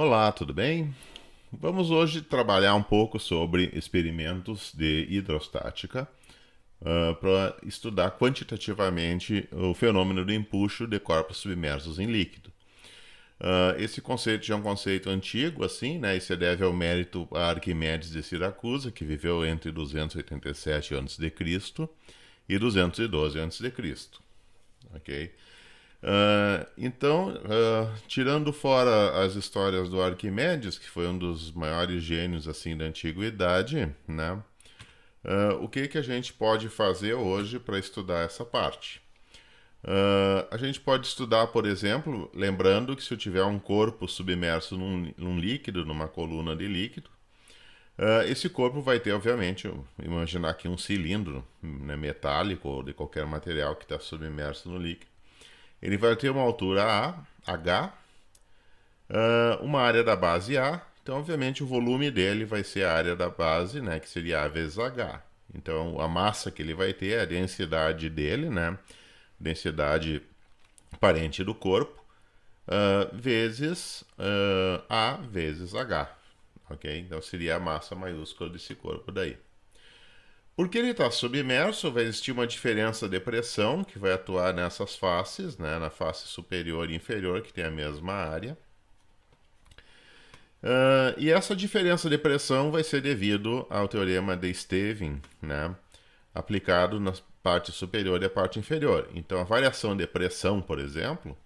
Olá, tudo bem? Vamos hoje trabalhar um pouco sobre experimentos de hidrostática para estudar quantitativamente o fenômeno do empuxo de corpos submersos em líquido. Esse conceito já é um conceito antigo, assim, né? E se deve ao mérito a Arquimedes de Siracusa, que viveu entre 287 a.C. e 212 a.C., ok? Tirando fora as histórias do Arquimedes, que foi um dos maiores gênios assim da antiguidade, né? O que a gente pode fazer hoje para estudar essa parte? A gente pode estudar, por exemplo, lembrando que se eu tiver um corpo submerso num líquido, numa coluna de líquido, esse corpo vai ter, obviamente, imaginar aqui um cilindro, né, metálico ou de qualquer material que está submerso no líquido. Ele vai ter uma altura A, H, uma área da base A. Então, obviamente, o volume dele vai ser a área da base, né, que seria A vezes H. Então, a massa que ele vai ter é a densidade dele, né, densidade aparente do corpo, vezes A vezes H. Ok? Então, seria a massa maiúscula desse corpo daí. Porque ele está submerso, vai existir uma diferença de pressão que vai atuar nessas faces, né, na face superior e inferior, que tem a mesma área. E essa diferença de pressão vai ser devido ao teorema de Stevin, né, aplicado na parte superior e a parte inferior. Então, a variação de pressão, por exemplo,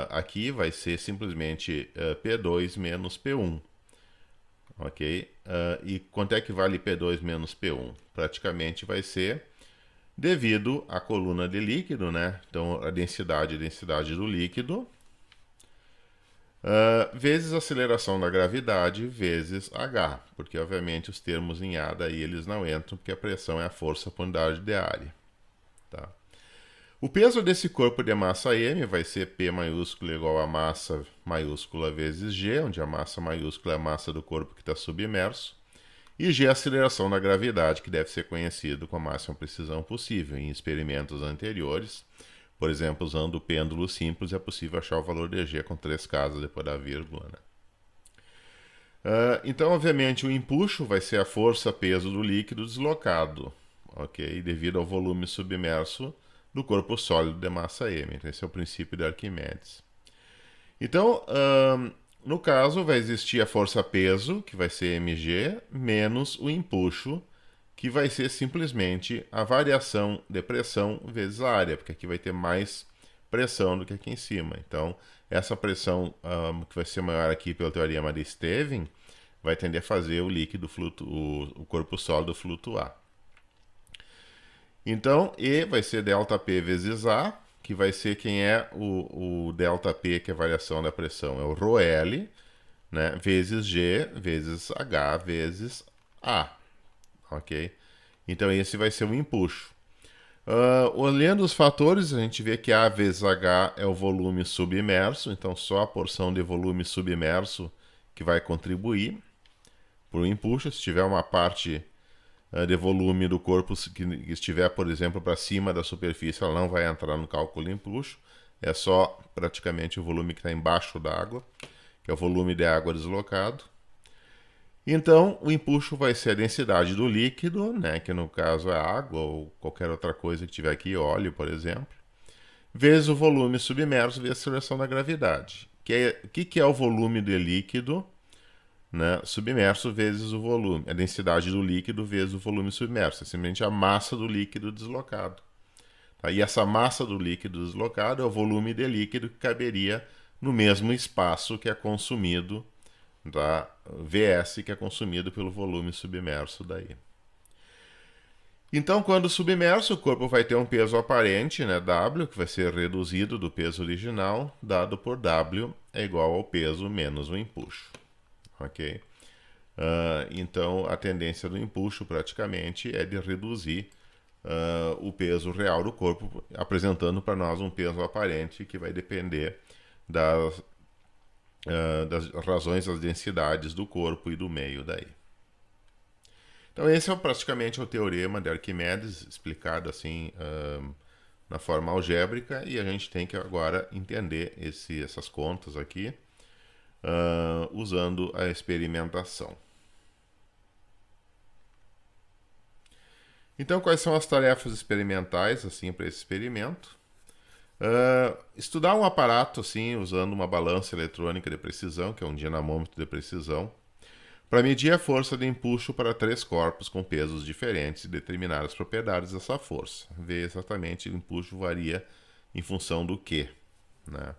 aqui vai ser simplesmente P2 menos P1. Ok? E quanto é que vale P2 menos P1? Praticamente vai ser devido à coluna de líquido, né? Então, a densidade do líquido, vezes a aceleração da gravidade, vezes H, porque obviamente os termos em A daí eles não entram, porque a pressão é a força por unidade de área. Tá? O peso desse corpo de massa m vai ser P maiúsculo igual a massa maiúscula vezes g, onde a massa maiúscula é a massa do corpo que está submerso, e g é a aceleração da gravidade, que deve ser conhecido com a máxima precisão possível. Em experimentos anteriores, por exemplo, usando o pêndulo simples, é possível achar o valor de g com 3 casas depois da vírgula. Né? Então, obviamente, o empuxo vai ser a força-peso do líquido deslocado, ok? Devido ao volume submerso do corpo sólido de massa m. Então, esse é o princípio de Arquimedes. Então, no caso, vai existir a força-peso, que vai ser mg, menos o empuxo, que vai ser simplesmente a variação de pressão vezes a área, porque aqui vai ter mais pressão do que aqui em cima. Então, essa pressão que vai ser maior aqui pelo teorema de Stevin, vai tender a fazer o líquido o corpo sólido flutuar. Então, E vai ser ΔP vezes A, que vai ser quem é o ΔP, que é a variação da pressão, é o ρL, né, vezes G, vezes H, vezes A. Ok? Então, esse vai ser o empuxo. Olhando os fatores, a gente vê que A vezes H é o volume submerso, então só a porção de volume submerso que vai contribuir para o empuxo. Se tiver uma parte de volume do corpo que estiver, por exemplo, para cima da superfície, ela não vai entrar no cálculo de empuxo. É só praticamente o volume que está embaixo da água, que é o volume de água deslocado. Então, o empuxo vai ser a densidade do líquido, né, que no caso é água ou qualquer outra coisa que tiver aqui, óleo, por exemplo, vezes o volume submerso vezes a aceleração da gravidade. O que é o volume de líquido, né, submerso vezes o volume? A densidade do líquido vezes o volume submerso. É simplesmente a massa do líquido deslocado. Tá? E essa massa do líquido deslocado é o volume de líquido que caberia no mesmo espaço que é consumido da VS, que é consumido pelo volume submerso daí. Então, quando submerso, o corpo vai ter um peso aparente, né, W, que vai ser reduzido do peso original, dado por W é igual ao peso menos o empuxo. Ok? Então, a tendência do empuxo, praticamente, é de reduzir o peso real do corpo, apresentando para nós um peso aparente que vai depender das razões das densidades do corpo e do meio daí. Então esse é praticamente o teorema de Arquimedes, explicado assim na forma algébrica, e a gente tem que agora entender essas contas aqui usando a experimentação. Então, quais são as tarefas experimentais assim para esse experimento? Estudar um aparato assim, usando uma balança eletrônica de precisão, que é um dinamômetro de precisão, para medir a força de empuxo para 3 corpos com pesos diferentes e determinar as propriedades dessa força. Ver exatamente o empuxo varia em função do que, né?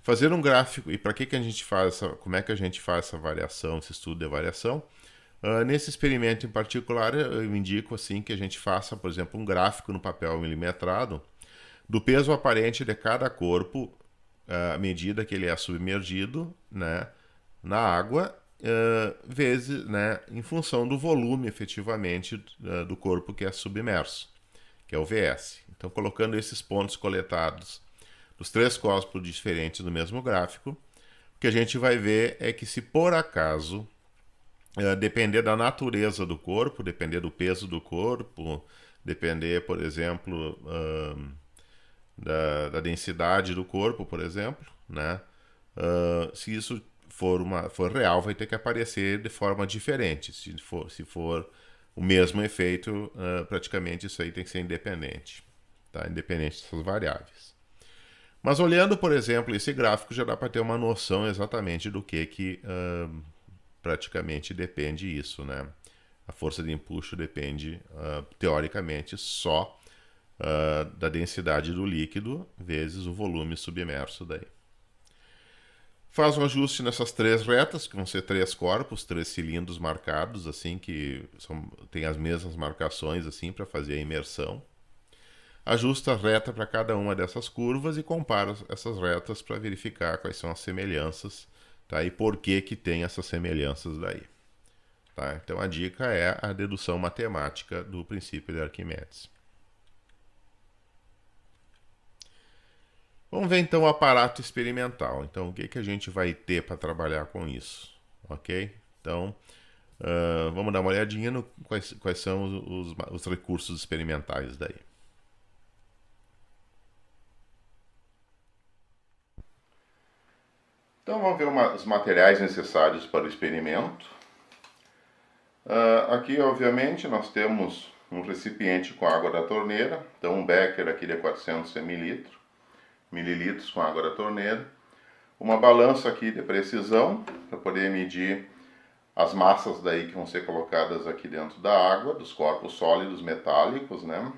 Fazer um gráfico, e para que a gente faz como é que a gente faz essa variação, esse estudo de variação? Nesse experimento em particular, eu indico assim que a gente faça, por exemplo, um gráfico no papel milimetrado do peso aparente de cada corpo à medida que ele é submergido, né, na água, vezes, né, em função do volume efetivamente do corpo que é submerso, que é o VS. Então, colocando esses pontos coletados dos 3 corpos diferentes no mesmo gráfico, o que a gente vai ver é que se por acaso depender da natureza do corpo, depender do peso do corpo, depender, por exemplo, da densidade do corpo, por exemplo, né? Se isso for real, vai ter que aparecer de forma diferente. Se for o mesmo efeito, praticamente isso aí tem que ser independente, tá? Independente dessas variáveis. Mas olhando, por exemplo, esse gráfico, já dá para ter uma noção exatamente do que praticamente depende isso, né? A força de empuxo depende, teoricamente, só da densidade do líquido vezes o volume submerso daí. Faz um ajuste nessas 3 retas, que vão ser 3 corpos, 3 cilindros marcados, assim, que tem as mesmas marcações, assim, para fazer a imersão. Ajusta a reta para cada uma dessas curvas e compara essas retas para verificar quais são as semelhanças, tá? E por que tem essas semelhanças daí. Tá? Então a dica é a dedução matemática do princípio de Arquimedes. Vamos ver então o aparato experimental. Então o que a gente vai ter para trabalhar com isso? Ok? Então vamos dar uma olhadinha no quais são os recursos experimentais daí. Então vamos ver os materiais necessários para o experimento. Aqui, obviamente, nós temos um recipiente com água da torneira, então um becker aqui de 400 mililitros com água da torneira, uma balança aqui de precisão para poder medir as massas daí que vão ser colocadas aqui dentro da água, dos corpos sólidos metálicos, né?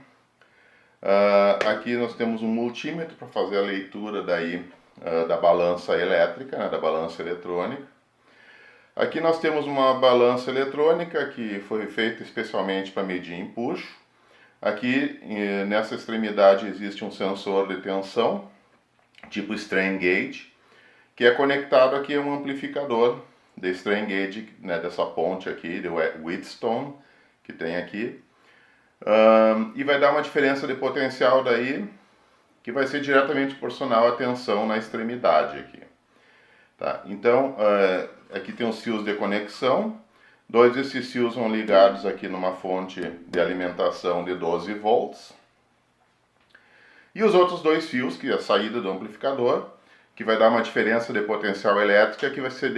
Aqui nós temos um multímetro para fazer a leitura daí da balança elétrica, né, da balança eletrônica. Aqui nós temos uma balança eletrônica que foi feita especialmente para medir empuxo. Aqui nessa extremidade existe um sensor de tensão, tipo strain gauge, que é conectado aqui a um amplificador de strain gauge, né, dessa ponte aqui, de Wheatstone, que tem aqui. E vai dar uma diferença de potencial daí, que vai ser diretamente proporcional à tensão na extremidade aqui. Tá? Então, aqui tem os fios de conexão. 2 desses fios são ligados aqui numa fonte de alimentação de 12 volts. E os outros 2 fios, que é a saída do amplificador, que vai dar uma diferença de potencial elétrica que vai ser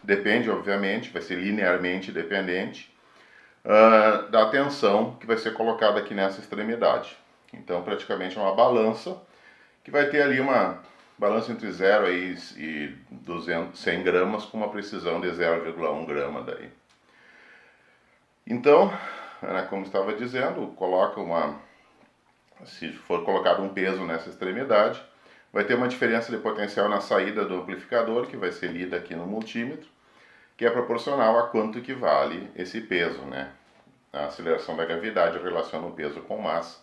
depende, obviamente, vai ser linearmente dependente da tensão que vai ser colocada aqui nessa extremidade. Então, praticamente é uma balança que vai ter ali uma balança entre 0 e 100 gramas com uma precisão de 0,1 grama daí. Então, como estava dizendo, se for colocado um peso nessa extremidade, vai ter uma diferença de potencial na saída do amplificador, que vai ser lida aqui no multímetro, que é proporcional a quanto equivale esse peso, né? A aceleração da gravidade relaciona o peso com massa,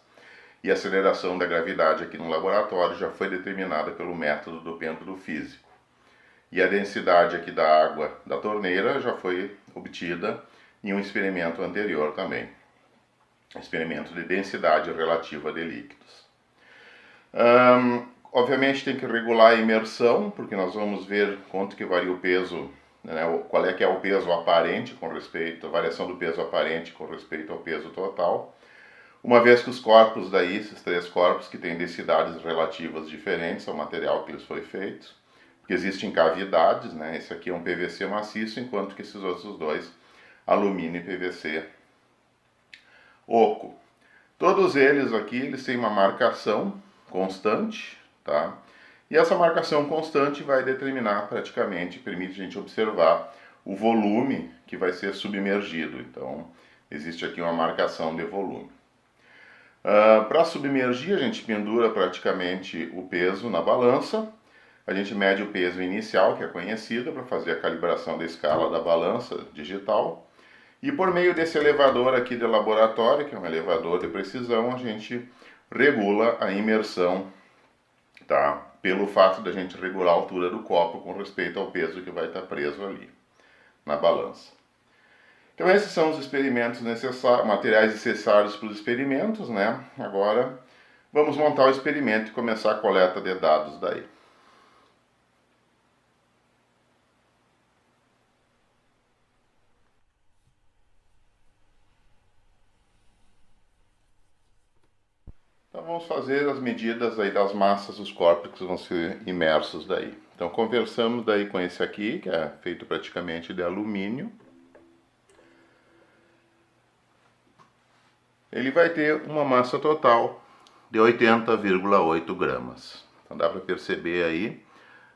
e a aceleração da gravidade aqui no laboratório já foi determinada pelo método do pêndulo físico. E a densidade aqui da água da torneira já foi obtida em um experimento anterior também. Experimento de densidade relativa de líquidos. Obviamente tem que regular a imersão, porque nós vamos ver quanto que varia o peso, né, qual é que é o peso aparente com respeito, a variação do peso aparente com respeito ao peso total. Uma vez que os corpos daí, esses 3 corpos que têm densidades relativas diferentes ao material que eles foi feito, porque existem cavidades, né? Esse aqui é um PVC maciço, enquanto que esses outros dois, alumínio e PVC oco. Todos eles aqui, eles têm uma marcação constante, tá? E essa marcação constante vai determinar praticamente, permite a gente observar o volume que vai ser submergido. Então, existe aqui uma marcação de volume. Para submergir, a gente pendura praticamente o peso na balança. A gente mede o peso inicial, que é conhecido, para fazer a calibração da escala da balança digital. E por meio desse elevador aqui de laboratório, que é um elevador de precisão, a gente regula a imersão, tá? Pelo fato da gente regular a altura do copo com respeito ao peso que vai estar preso ali na balança. Então esses são os experimentos necessários, materiais necessários para os experimentos, né? Agora vamos montar o experimento e começar a coleta de dados daí. Então vamos fazer as medidas aí das massas dos corpos que vão ser imersos daí. Então conversamos daí com esse aqui, que é feito praticamente de alumínio. Ele vai ter uma massa total de 80,8 gramas. Então dá para perceber aí,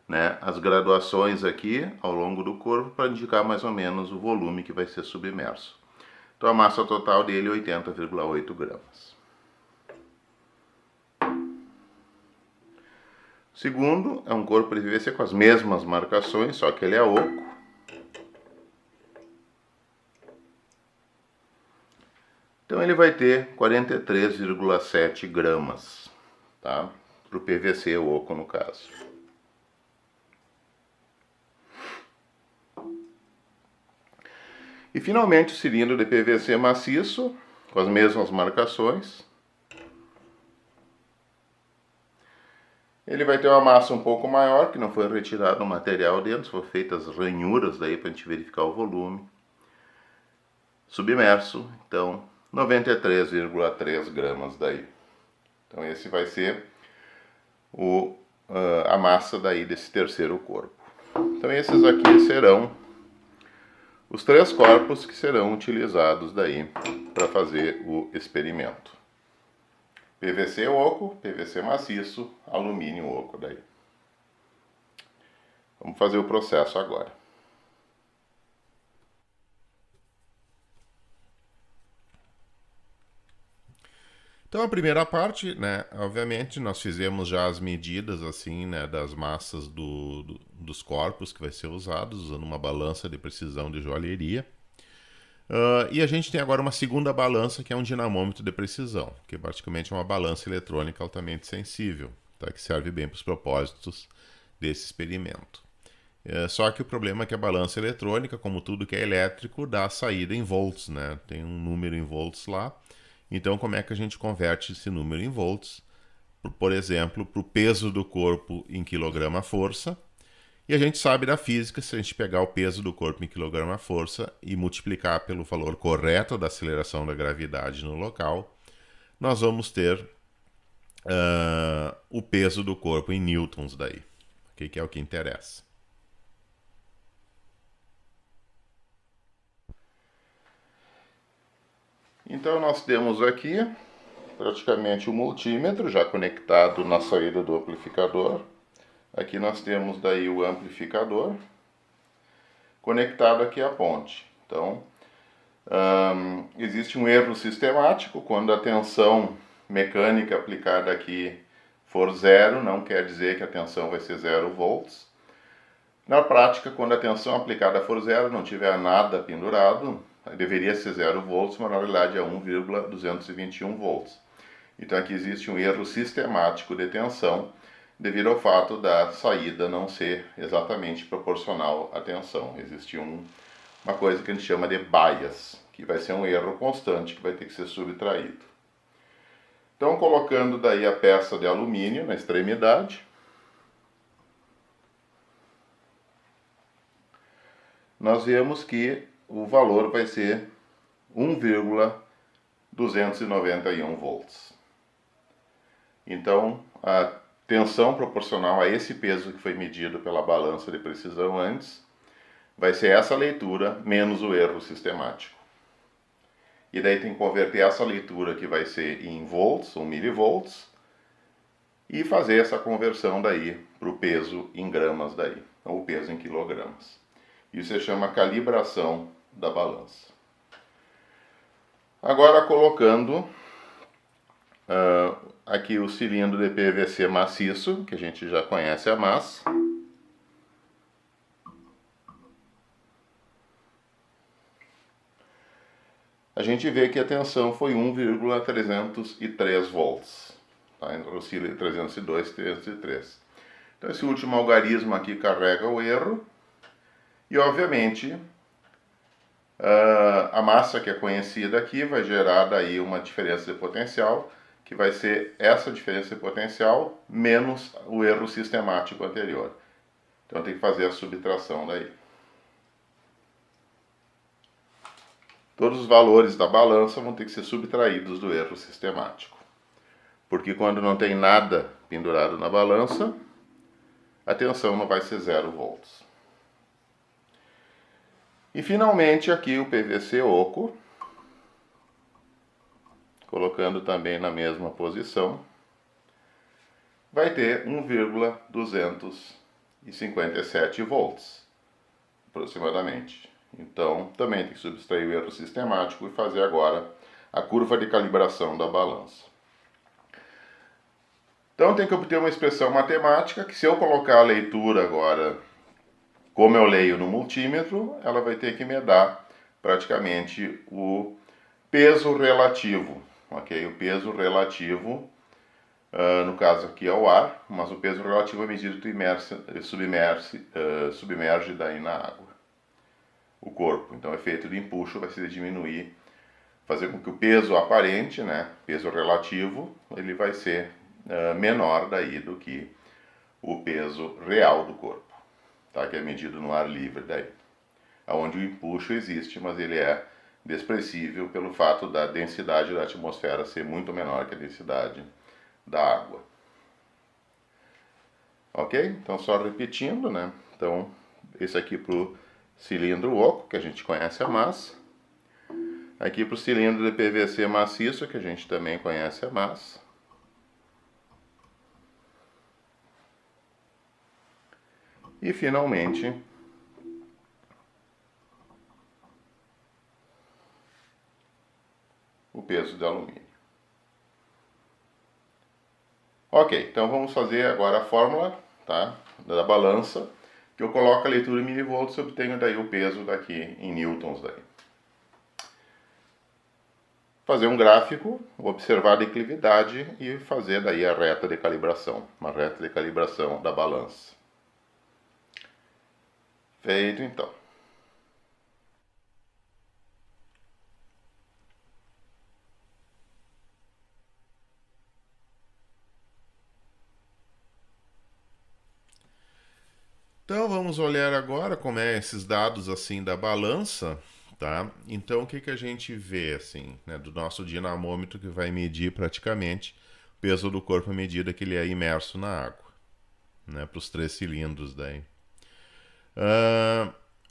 né, as graduações aqui ao longo do corpo para indicar mais ou menos o volume que vai ser submerso. Então a massa total dele é 80,8 gramas. Segundo, é um corpo de PVC com as mesmas marcações, só que ele é oco. Então ele vai ter 43,7 gramas, tá? Para o PVC oco no caso. E finalmente o cilindro de PVC maciço, com as mesmas marcações. Ele vai ter uma massa um pouco maior, que não foi retirado o material dentro, foram feitas ranhuras daí para a gente verificar o volume. Submerso, então 93,3 gramas daí. Então esse vai ser a massa daí desse terceiro corpo. Então esses aqui serão os três corpos que serão utilizados daí para fazer o experimento. PVC oco, PVC maciço, alumínio oco daí. Vamos fazer o processo agora. Então a primeira parte, né, obviamente nós fizemos já as medidas assim, né, das massas dos corpos que vai ser usados, usando uma balança de precisão de joalheria. E a gente tem agora uma segunda balança que é um dinamômetro de precisão, que é praticamente uma balança eletrônica altamente sensível, tá, que serve bem para os propósitos desse experimento. Só que o problema é que a balança eletrônica, como tudo que é elétrico, dá a saída em volts, né? Tem um número em volts lá. Então, como é que a gente converte esse número em volts? Por exemplo, para o peso do corpo em quilograma-força. E a gente sabe da física, se a gente pegar o peso do corpo em quilograma-força e multiplicar pelo valor correto da aceleração da gravidade no local, nós vamos ter o peso do corpo em newtons daí, que é o que interessa. Então nós temos aqui praticamente o multímetro já conectado na saída do amplificador. Aqui nós temos daí o amplificador conectado aqui à ponte. Então existe um erro sistemático quando a tensão mecânica aplicada aqui for zero, não quer dizer que a tensão vai ser 0 volts. Na prática, quando a tensão aplicada for zero, não tiver nada pendurado, deveria ser 0 volts, mas na realidade é 1,221 volts. Então aqui existe um erro sistemático de tensão devido ao fato da saída não ser exatamente proporcional à tensão. Existe uma coisa que a gente chama de bias, que vai ser um erro constante que vai ter que ser subtraído. Então colocando daí a peça de alumínio na extremidade, nós vemos que o valor vai ser 1,291 volts. Então, a tensão proporcional a esse peso que foi medido pela balança de precisão antes, vai ser essa leitura menos o erro sistemático. E daí tem que converter essa leitura que vai ser em volts ou milivolts e fazer essa conversão daí para o peso em gramas daí, ou peso em quilogramas. Isso se chama calibração da balança. Agora colocando aqui o cilindro de PVC maciço, que a gente já conhece a massa. A gente vê que a tensão foi 1,303 volts, tá? Oscila entre 302 e 303. Então esse último algarismo aqui carrega o erro e obviamente a massa que é conhecida aqui vai gerar daí uma diferença de potencial, que vai ser essa diferença de potencial menos o erro sistemático anterior. Então tem que fazer a subtração daí. Todos os valores da balança vão ter que ser subtraídos do erro sistemático. Porque quando não tem nada pendurado na balança, a tensão não vai ser 0 volts. E finalmente aqui o PVC oco, colocando também na mesma posição, vai ter 1,257 volts, aproximadamente. Então, também tem que subtrair o erro sistemático e fazer agora a curva de calibração da balança. Então, tem que obter uma expressão matemática que, se eu colocar a leitura agora, como eu leio no multímetro, ela vai ter que me dar praticamente o peso relativo, ok? O peso relativo, no caso aqui é o ar, mas o peso relativo é medido que submerge daí na água. O corpo. Então o efeito de empuxo vai ser diminuir, fazer com que o peso aparente, né, peso relativo, ele vai ser menor daí do que o peso real do corpo, tá? Que é medido no ar livre daí. Onde o empuxo existe, mas ele é desprezível pelo fato da densidade da atmosfera ser muito menor que a densidade da água. Ok? Então só repetindo, né? Então esse aqui para o cilindro oco, que a gente conhece a massa. Aqui para o cilindro de PVC maciço, que a gente também conhece a massa. E finalmente, o peso de alumínio. Ok, então vamos fazer agora a fórmula, tá, da balança, que eu coloco a leitura em milivolts e obtenho daí o peso daqui em newtons daí. Fazer um gráfico, observar a declividade e fazer daí a reta de calibração, uma reta de calibração da balança. Feito então. Então vamos olhar agora como é esses dados assim da balança, tá? Então o que a gente vê assim, né, do nosso dinamômetro que vai medir praticamente o peso do corpo à medida que ele é imerso na água, né, para os 3 cilindros daí.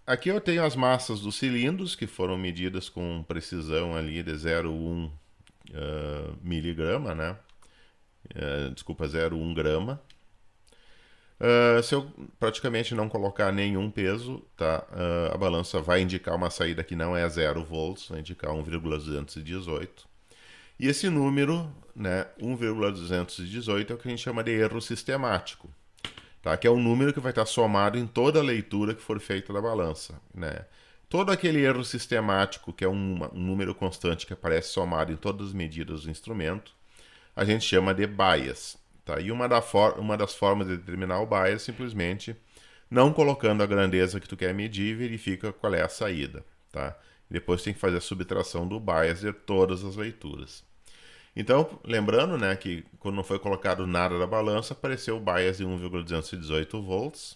Aqui eu tenho as massas dos cilindros que foram medidas com precisão ali de 0,1 miligrama, né? Desculpa, 0,1 grama. Se eu praticamente não colocar nenhum peso, tá? A balança vai indicar uma saída que não é 0 volts, vai indicar 1,218. E esse número, né, 1,218, é o que a gente chama de erro sistemático, tá? Que é um número que vai estar somado em toda a leitura que for feita da balança, né? Todo aquele erro sistemático, que é um número constante que aparece somado em todas as medidas do instrumento, a gente chama de bias. Tá? E uma das formas de determinar o bias é simplesmente não colocando a grandeza que tu quer medir, verifica qual é a saída. Tá? Depois tem que fazer a subtração do bias de todas as leituras. Então, lembrando, né, que quando não foi colocado nada da balança, apareceu o bias de 1,218 volts.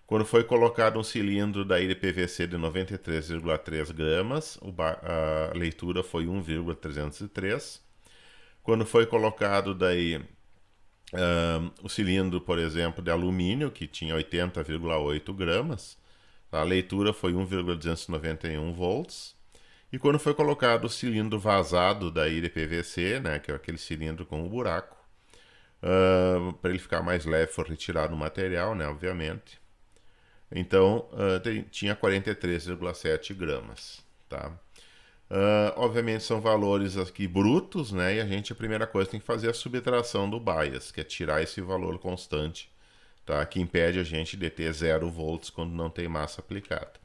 Quando foi colocado um cilindro daí de PVC de 93,3 gramas, a leitura foi 1,303. Quando foi colocado daí O cilindro, por exemplo, de alumínio, que tinha 80,8 gramas, a leitura foi 1,291 volts. E quando foi colocado o cilindro vazado daí de PVC, né, que é aquele cilindro com um buraco, para ele ficar mais leve, foi retirado o material, né, obviamente. Então, tinha 43,7 gramas, tá? Obviamente são valores aqui brutos, né? E a primeira coisa, tem que fazer a subtração do bias, que é tirar esse valor constante, tá? Que impede a gente de ter 0 volts quando não tem massa aplicada.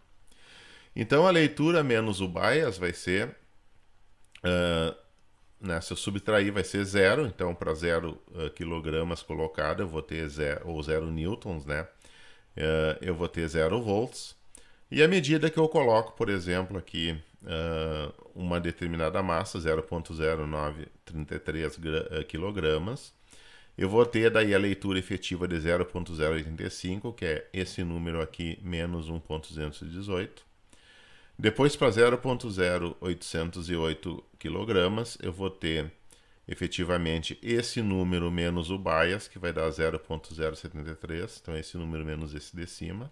Então a leitura menos o bias vai ser, né, se eu subtrair vai ser 0, então para 0 kg colocado eu vou ter 0, ou 0 newtons, né? Eu vou ter 0 volts. E à medida que eu coloco, por exemplo, aqui uma determinada massa, 0,0933 kg, eu vou ter daí a leitura efetiva de 0,085, que é esse número aqui, menos 1,218. Depois, para 0,0808 kg, eu vou ter efetivamente esse número menos o bias, que vai dar 0,073. Então, esse número menos esse de cima.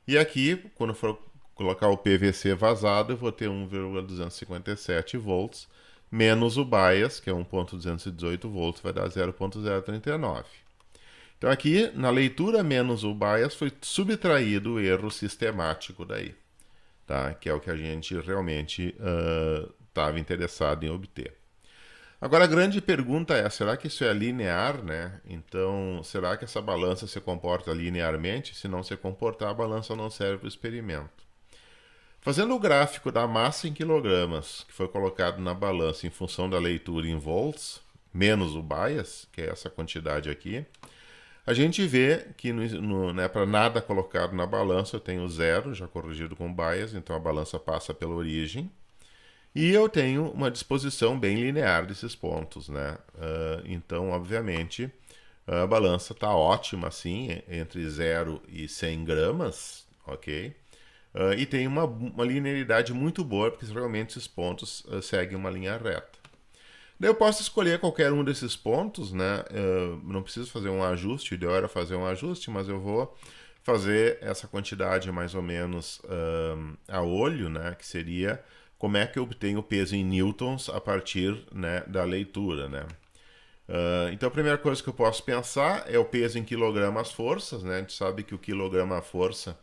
E aqui, quando for colocar o PVC vazado, eu vou ter 1,257 volts, menos o bias, que é 1,218 volts, vai dar 0,039. Então aqui, na leitura menos o bias, foi subtraído o erro sistemático daí, tá? Que é o que a gente realmente estava interessado em obter. Agora a grande pergunta é, será que isso é linear, né? Então, será que essa balança se comporta linearmente? Se não se comportar, a balança não serve para o experimento. Fazendo o gráfico da massa em quilogramas, que foi colocado na balança em função da leitura em volts, menos o bias, que é essa quantidade aqui, a gente vê que né, para nada colocado na balança eu tenho 0, já corrigido com bias, então a balança passa pela origem. E eu tenho uma disposição bem linear desses pontos, né? Então, obviamente, a balança está ótima, assim, entre 0 e 100 gramas, ok? E tem uma linearidade muito boa, porque realmente esses pontos seguem uma linha reta. Daí eu posso escolher qualquer um desses pontos, né? Não preciso fazer um ajuste, o ideal era fazer um ajuste, mas eu vou fazer essa quantidade mais ou menos a olho, né? Que seria como é que eu obtenho o peso em newtons a partir, né, da leitura, né? Então a primeira coisa que eu posso pensar é o peso em quilogramas forças, né? A gente sabe que o quilograma força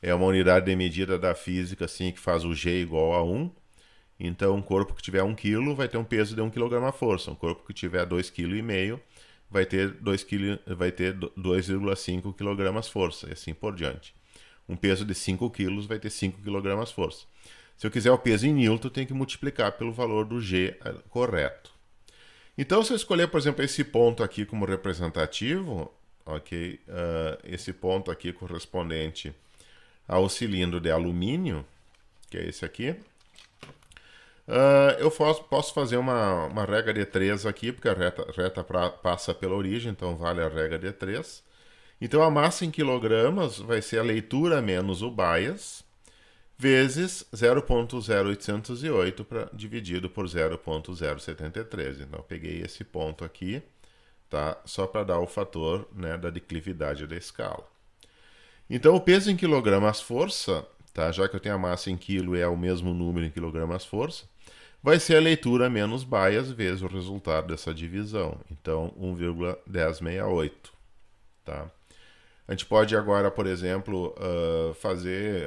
é uma unidade de medida da física, assim, que faz o G igual a 1. Então um corpo que tiver 1 kg vai ter um peso de 1 kg força. Um corpo que tiver 2,5 kg vai ter 2,5 kg força, e assim por diante. Um peso de 5 kg vai ter 5 kg força. Se eu quiser o peso em newton, eu tenho que multiplicar pelo valor do G correto. Então, se eu escolher, por exemplo, esse ponto aqui como representativo, ok? Esse ponto aqui correspondente ao cilindro de alumínio, que é esse aqui, eu posso fazer uma regra de 3 aqui, porque a reta passa pela origem, então vale a regra de 3. Então, a massa em quilogramas vai ser a leitura menos o bias, vezes 0,0808 dividido por 0,073. Então, eu peguei esse ponto aqui, tá? Só para dar o fator, né, da declividade da escala. Então, o peso em quilogramas força, tá? Já que eu tenho a massa em quilo e é o mesmo número em quilogramas força, vai ser a leitura menos bias vezes o resultado dessa divisão. Então, 1,1068, tá? A gente pode agora, por exemplo,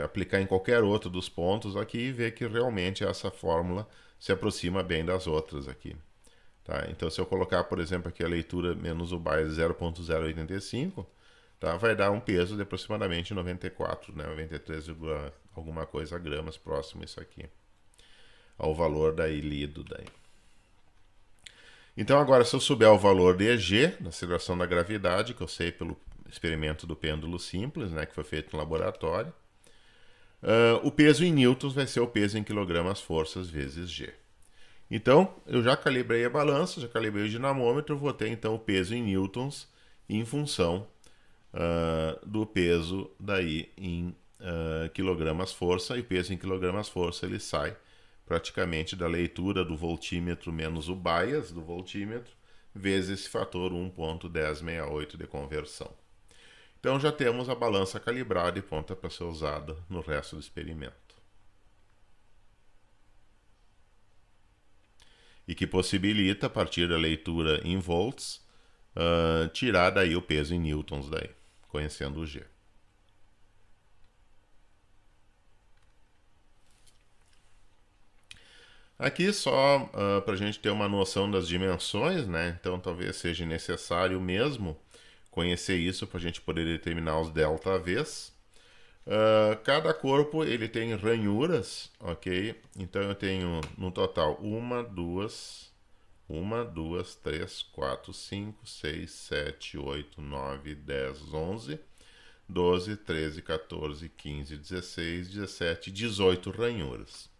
aplicar em qualquer outro dos pontos aqui e ver que realmente essa fórmula se aproxima bem das outras aqui. Tá? Então, se eu colocar, por exemplo, aqui a leitura menos o bias 0,085, tá? Vai dar um peso de aproximadamente 94, né? 93, alguma coisa gramas próximo a isso aqui, ao valor daí lido daí. Então, agora, se eu souber o valor de G, da aceleração da gravidade, que eu sei pelo experimento do pêndulo simples, né, que foi feito no laboratório, o peso em newtons vai ser o peso em quilogramas forças vezes G. Então, eu já calibrei a balança, já calibrei o dinamômetro, vou ter então o peso em newtons em função do peso daí em quilogramas força, e o peso em quilogramas força ele sai praticamente da leitura do voltímetro menos o bias do voltímetro, vezes esse fator 1.1068 de conversão. Então já temos a balança calibrada e pronta para ser usada no resto do experimento. E que possibilita, a partir da leitura em volts, tirar daí o peso em newtons, daí, conhecendo o G. Aqui só para a gente ter uma noção das dimensões, né? Então talvez seja necessário mesmo conhecer isso para a gente poder determinar os delta V's. Cada corpo ele tem ranhuras, ok? Então eu tenho no total 3, 4, 5, 6, 7, 8, 9, 10, 11, 12, 13, 14, 15, 16, 17, 18 ranhuras.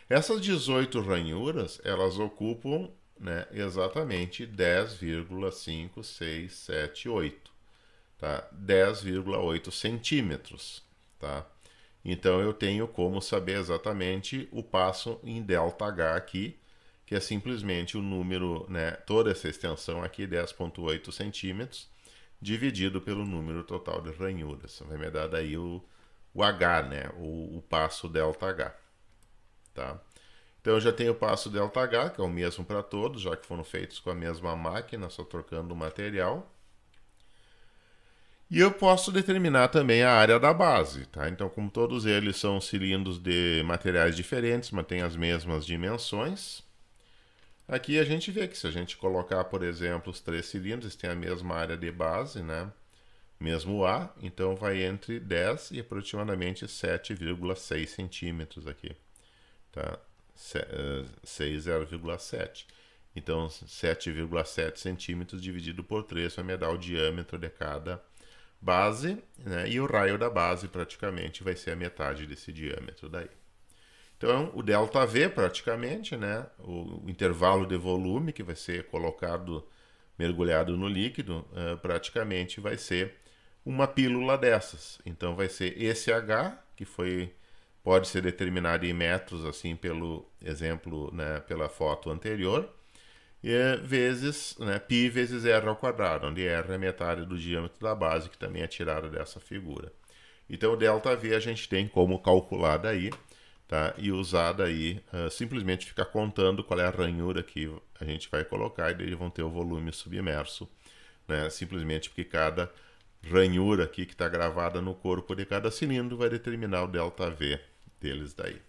Essas 18 ranhuras, elas ocupam, né, exatamente 10,5678, tá? 10,8 centímetros, tá? Então eu tenho como saber exatamente o passo em ΔH aqui, que é simplesmente o número, né, toda essa extensão aqui, 10,8 centímetros, dividido pelo número total de ranhuras. Vai me dar daí o H, né, o passo ΔH. Tá? Então eu já tenho o passo ΔH, que é o mesmo para todos, já que foram feitos com a mesma máquina, só trocando o material. E eu posso determinar também a área da base. Tá? Então, como todos eles são cilindros de materiais diferentes, mas têm as mesmas dimensões, aqui a gente vê que se a gente colocar, por exemplo, os 3 cilindros, têm a mesma área de base, né? Mesmo A, então vai entre 10 e aproximadamente 7,6 centímetros aqui. Tá? 6,0,7. Então, 7,7 centímetros dividido por 3 vai me dar o diâmetro de cada base, né? E o raio da base praticamente vai ser a metade desse diâmetro daí. Então, o ΔV praticamente, né? O intervalo de volume que vai ser colocado, mergulhado no líquido, praticamente vai ser uma pílula dessas. Então, vai ser esse H, que pode ser determinado em metros, assim, pelo exemplo, né, pela foto anterior, vezes, né, π vezes r ao quadrado, onde r é metade do diâmetro da base, que também é tirado dessa figura. Então, o ΔV a gente tem como calcular daí, tá? E usar daí, simplesmente ficar contando qual é a ranhura que a gente vai colocar, e daí vão ter o volume submerso, né? Simplesmente porque cada ranhura aqui que está gravada no corpo de cada cilindro vai determinar o ΔV deles daí.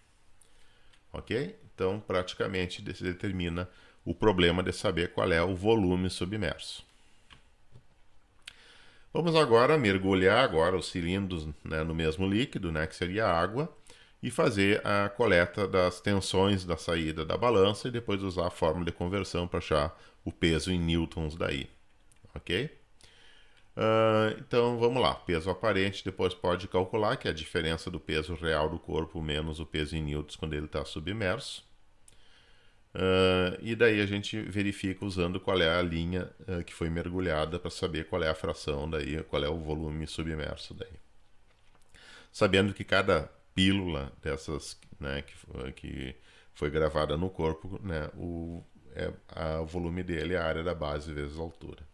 Ok? Então, praticamente, se determina o problema de saber qual é o volume submerso. Vamos agora mergulhar agora os cilindros, né, no mesmo líquido, né, que seria a água, e fazer a coleta das tensões da saída da balança e depois usar a fórmula de conversão para achar o peso em newtons daí. Ok? Então vamos lá, peso aparente depois pode calcular, que é a diferença do peso real do corpo menos o peso em newtons quando ele está submerso. E daí a gente verifica usando qual é a linha que foi mergulhada para saber qual é a fração daí, qual é o volume submerso daí. Sabendo que cada pílula dessas, né, que foi gravada no corpo, né, o volume dele é a área da base vezes a altura.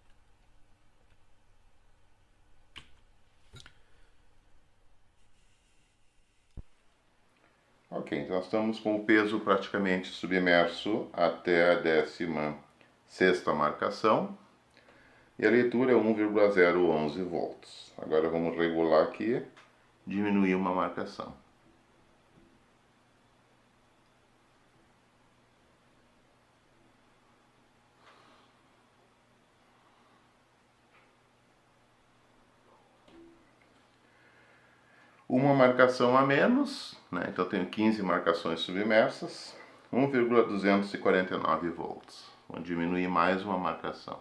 Ok, então nós estamos com o peso praticamente submerso até a 16ª marcação. E a leitura é 1,011 volts. Agora vamos regular aqui, diminuir uma marcação. Uma marcação a menos, né? Então eu tenho 15 marcações submersas, 1,249 volts. Vou diminuir mais uma marcação.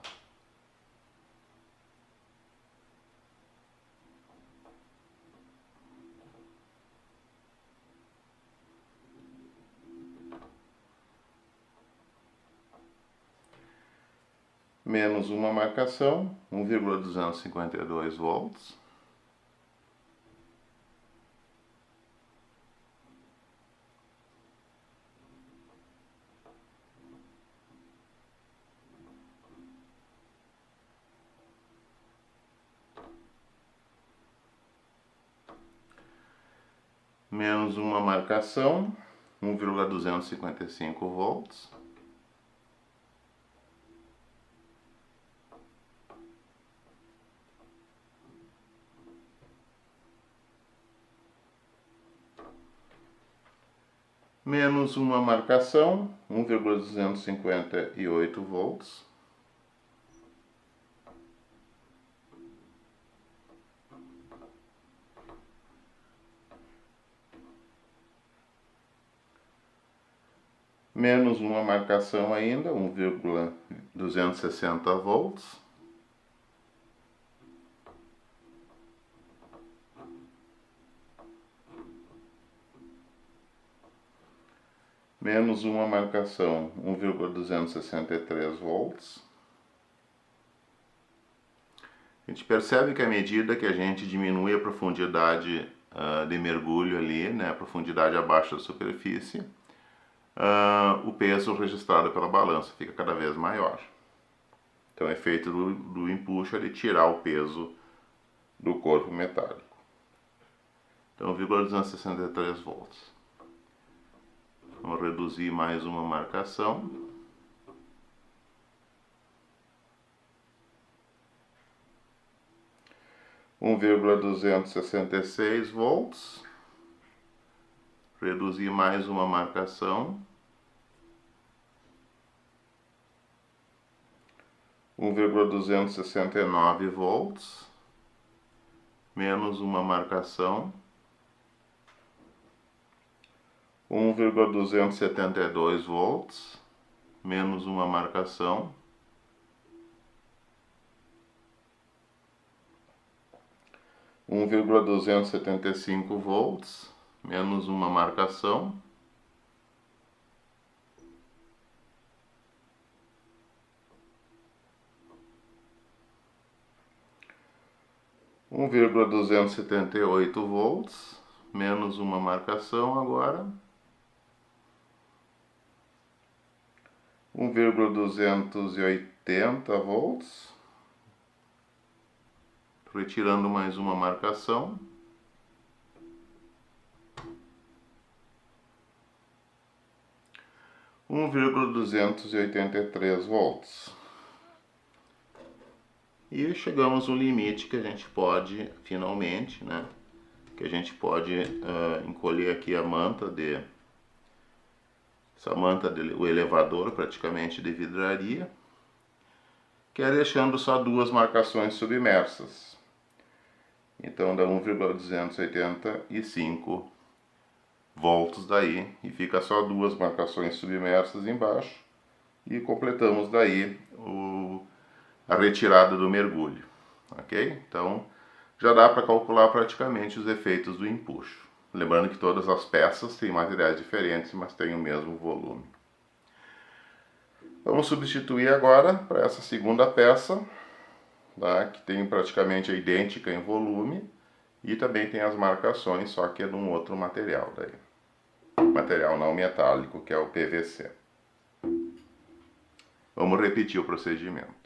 Menos uma marcação, 1,252 volts. menos uma marcação, 1,255 volts. Menos uma marcação, 1,258 volts. Menos uma marcação ainda, 1,260 volts. Menos uma marcação, 1,263 volts. A gente percebe que à medida que a gente diminui a profundidade de mergulho ali, né, a profundidade abaixo da superfície, o peso registrado pela balança fica cada vez maior. Então o efeito do empuxo é de tirar o peso do corpo metálico. Então 1,263 volts. Vamos reduzir mais uma marcação. – 1,266 volts. Reduzir mais uma marcação. 1,269 volts. Menos uma marcação. 1,272 volts, menos uma marcação. 1,275 volts, menos uma marcação. 1,278 volts, menos uma marcação agora. 1,280 volts, retirando mais uma marcação. 1,283 volts. E chegamos no limite que a gente pode, finalmente, né, que a gente pode encolher aqui a manta o elevador praticamente de vidraria, que é deixando só duas marcações submersas. Então dá 1,285 volts daí, e fica só duas marcações submersas embaixo, e completamos daí a retirada do mergulho, ok? Então já dá para calcular praticamente os efeitos do empuxo. Lembrando que todas as peças têm materiais diferentes, mas têm o mesmo volume. Vamos substituir agora para essa segunda peça, tá? Que tem praticamente a idêntica em volume e também tem as marcações, só que é de um outro material daí. Material não metálico, que é o PVC. Vamos repetir o procedimento.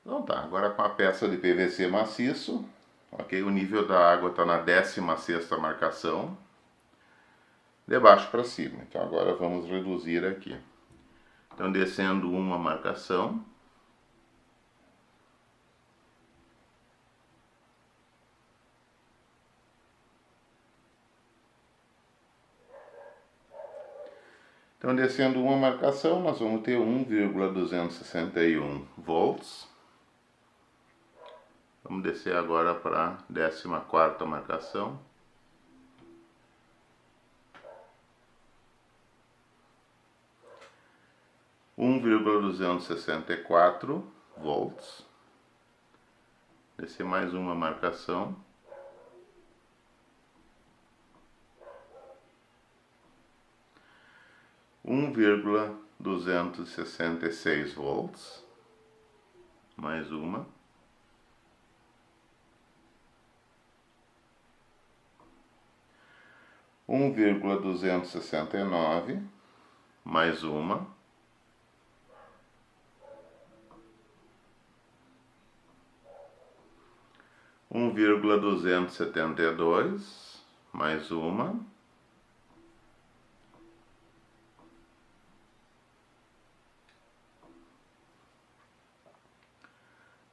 Então tá, agora com a peça de PVC maciço, ok? O nível da água está na 16ª marcação, de baixo para cima. Então agora vamos reduzir aqui. Então descendo uma marcação. Então descendo uma marcação, nós vamos ter 1,261 volts. Vamos descer agora para a 14ª marcação. – 1,264 volts. Descer mais uma marcação. – 1,266 volts. Mais uma. 1,269, mais uma. 1,272, mais uma.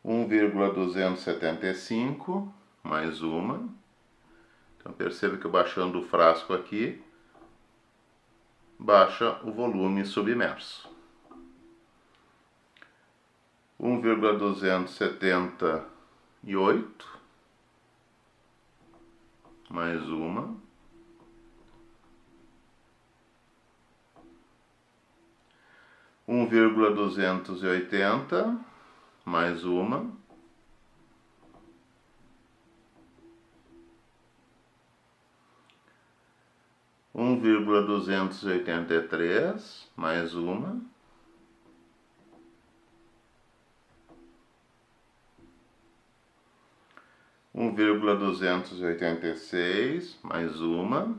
1,275, mais uma. Então perceba que eu baixando o frasco aqui, baixa o volume submerso. 1,278, mais uma. 1,280, mais uma. 1,283, mais uma. 1,286, mais uma.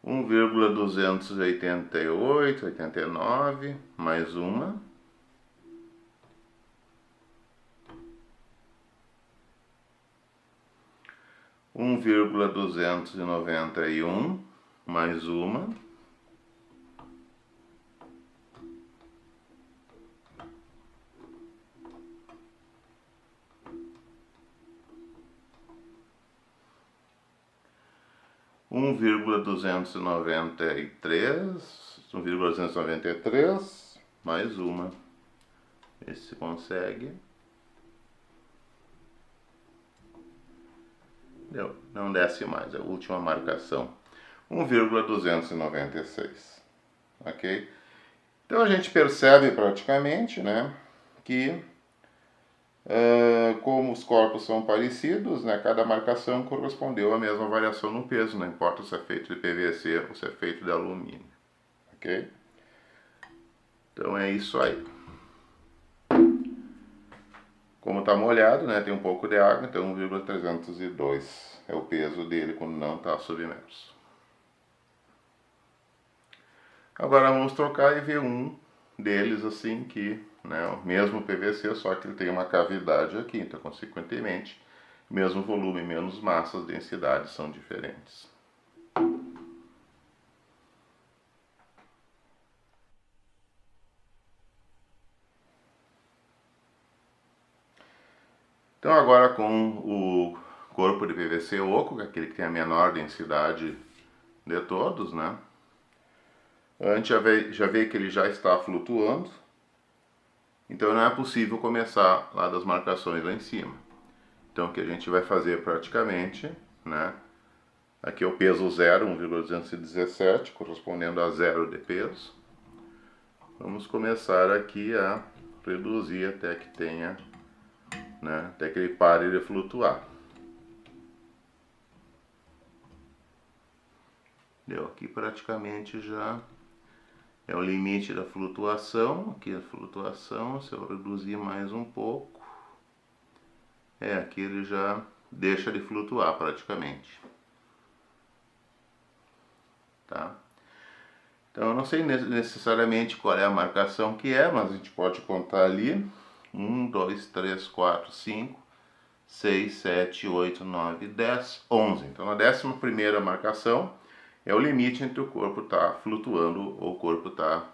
1,288, 89, mais uma. 1,291, mais uma. 1,293, mais uma. Vê se consegue. Deu, não desce mais, é a última marcação. 1,296, ok? Então a gente percebe praticamente, né, que como os corpos são parecidos, né, cada marcação correspondeu à mesma variação no peso, não importa se é feito de PVC ou se é feito de alumínio, ok? Então é isso aí. Como está molhado, né, tem um pouco de água, então 1,302 é o peso dele quando não está submerso. Agora vamos trocar e ver um deles assim que, né, o mesmo PVC, só que ele tem uma cavidade aqui, então consequentemente, mesmo volume, menos massa, as densidades são diferentes. Então agora com o corpo de PVC oco, que é aquele que tem a menor densidade de todos, né? A gente já vê que ele já está flutuando, então não é possível começar lá das marcações lá em cima. Então o que a gente vai fazer praticamente, né? Aqui é o peso zero, 1,217, correspondendo a zero de peso. Vamos começar aqui a reduzir até que tenha, né, até que ele pare de flutuar. Deu, aqui praticamente já é o limite da flutuação. Aqui a flutuação, se eu reduzir mais um pouco, aqui ele já deixa de flutuar praticamente. Tá? Então eu não sei necessariamente qual é a marcação que é, mas a gente pode contar ali 1, 2, 3, 4, 5, 6, 7, 8, 9, 10, 11. Então a 11ª marcação é o limite entre o corpo estar flutuando ou o corpo estar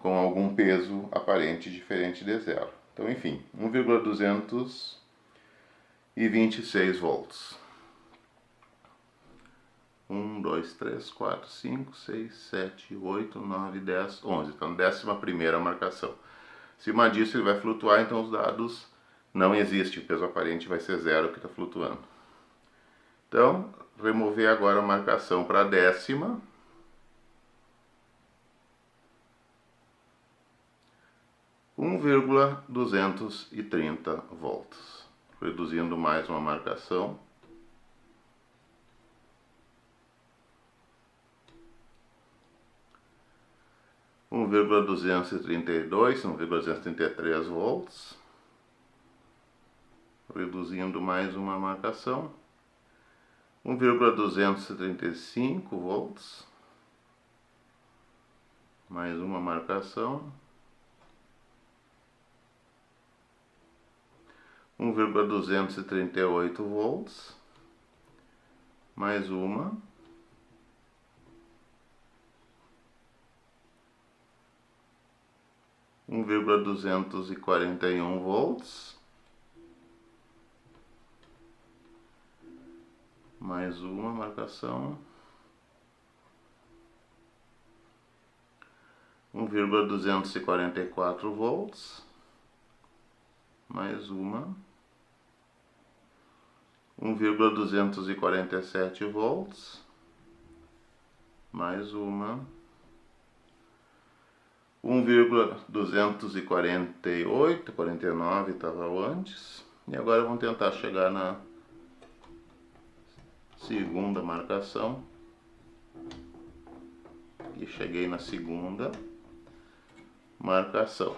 com algum peso aparente diferente de zero. Então, enfim, 1,226 volts. 1, 2, 3, 4, 5, 6, 7, 8, 9, 10, 11. Então, 11ª marcação. Acima disso ele vai flutuar, então os dados não existem. O peso aparente vai ser zero que está flutuando. Então, remover agora a marcação para a 10ª. 1,230 volts. Reduzindo mais uma marcação. 1,232, 1,233 volts. Reduzindo mais uma marcação. 1,235 volts. mais uma marcação, 1,238 volts, mais uma, 1,241 volts, mais uma marcação, 1,244 volts, mais uma, 1,247 volts, mais uma, 1,248, 49 estava antes, e agora vamos tentar chegar na segunda marcação, e cheguei na segunda marcação,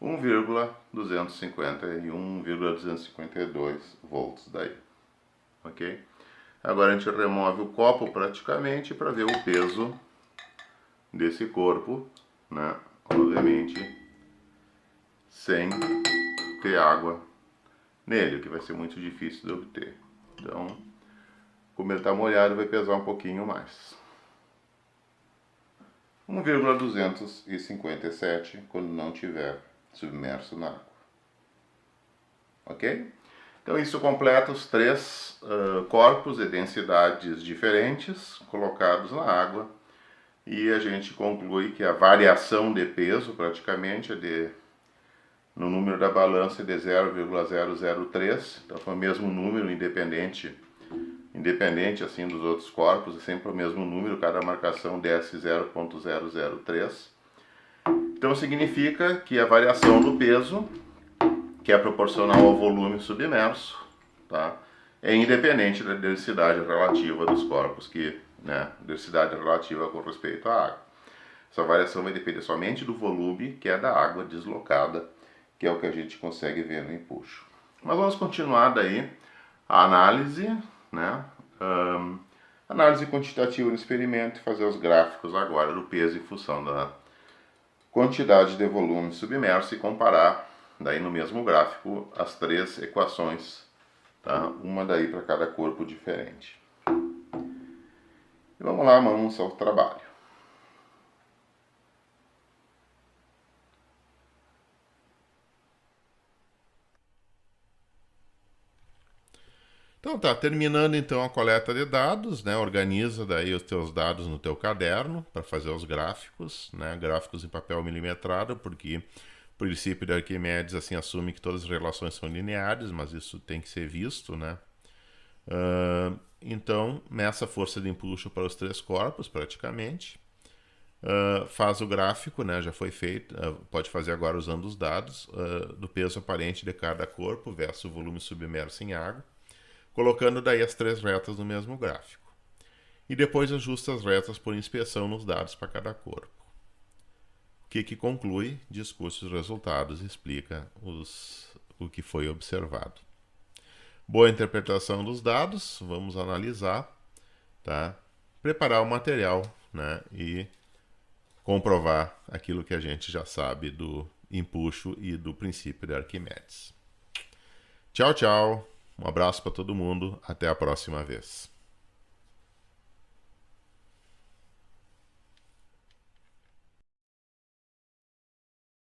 1,251,252 volts daí, ok? Agora a gente remove o copo praticamente para ver o peso desse corpo, né? Obviamente sem ter água nele, o que vai ser muito difícil de obter. Então, como ele está molhado, vai pesar um pouquinho mais. 1,257 quando não tiver submerso na água. Ok? Então isso completa os três corpos de densidades diferentes colocados na água, e a gente conclui que a variação de peso praticamente é no número da balança de 0,003, então foi o mesmo número independente assim dos outros corpos, é sempre o mesmo número, cada marcação desce 0,003. Então significa que a variação do peso, que é proporcional ao volume submerso, tá, é independente da densidade relativa dos corpos, densidade relativa com respeito à água. Essa variação vai depender somente do volume, que é da água deslocada, que é o que a gente consegue ver no empuxo. Mas vamos continuar daí a análise, né? Análise quantitativa no experimento e fazer os gráficos agora do peso em função da quantidade de volume submerso e comparar daí no mesmo gráfico as três equações, tá? Uma daí para cada corpo diferente. E vamos lá, vamos ao trabalho. Então tá, terminando então a coleta de dados, né? Organiza daí os teus dados no teu caderno para fazer os gráficos, né? Gráficos em papel milimetrado, porque o princípio de Arquimedes assim assume que todas as relações são lineares, mas isso tem que ser visto, né? Então, meça a força de empuxo para os três corpos, praticamente. Faz o gráfico, né? Já foi feito, pode fazer agora usando os dados do peso aparente de cada corpo versus o volume submerso em água, colocando daí as três retas no mesmo gráfico. E depois ajusta as retas por inspeção nos dados para cada corpo. O que conclui, discute os resultados e explica o que foi observado. Boa interpretação dos dados, vamos analisar, tá? Preparar o material, né? E comprovar aquilo que a gente já sabe do empuxo e do princípio de Arquimedes. Tchau, tchau. Um abraço para todo mundo. Até a próxima vez.